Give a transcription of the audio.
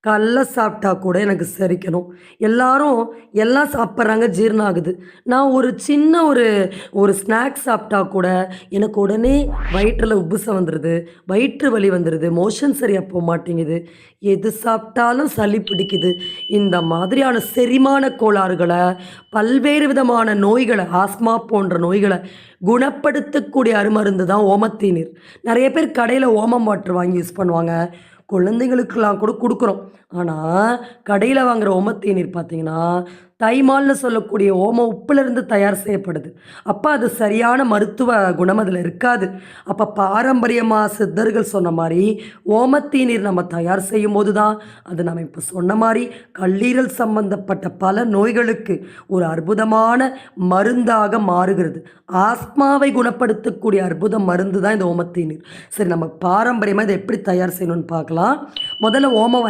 காலைல சாப்பிட்டா கூட எனக்கு செரிக்கணும். எல்லாரும் எல்லாம் சாப்பிட்றாங்க, ஜீரணம் ஆகுது. நான் ஒரு சின்ன ஒரு ஒரு ஸ்நாக்ஸ் சாப்பிட்டா கூட எனக்கு உடனே வயிற்றில உப்புசம் வந்துருது, வயிற்று வலி வந்துருது, மோஷன் சரியா போமாட்டேங்குது. எது சாப்பிட்டாலும் சளி பிடிக்குது. இந்த மாதிரியான செரிமான கோளாறுகள, பல்வேறு விதமான நோய்கள, ஆஸ்மா போன்ற நோய்கள குணப்படுத்தக்கூடிய அருமருந்து தான் ஓமத்தேநீர். நெறைய பேர் கடையில ஓமம் வாட்டர் வாங்கி யூஸ் பண்ணுவாங்க. குழந்தைங்களுக்கெல்லாம் கூட குடுக்குறோம். ஆனா, கடையில வாங்குற ஓமத்தேநீர் பார்த்தீங்கன்னா, தைமால்னு சொல்லக்கூடிய ஓம உப்புலருந்து தயார் செய்யப்படுது. அப்ப அது சரியான மருத்துவ குணம் அதுல இருக்காது. அப்ப பாரம்பரியமா சித்தர்கள் சொன்ன மாரி, ஓமத்தேநீர் நம்ம தயார் செய்யும்போது தான், அது நம்ம இப்ப சொன்ன மாரி கல்லீரல் சம்பந்தப்பட்ட பல நோய்களுக்கு ஒரு அற்புதமான மருந்தாக மாறுகிறது. ஆஸ்மாவை குணப்படுத்தக்கூடிய அற்புத மருந்து தான் இந்த ஓமத்தேநீர். சரி, நம்ம பாரம்பரியமா இத எப்படி தயார் செய்யணும்னு பார்க்கலாம். முதல்ல ஓமம் வாங்கி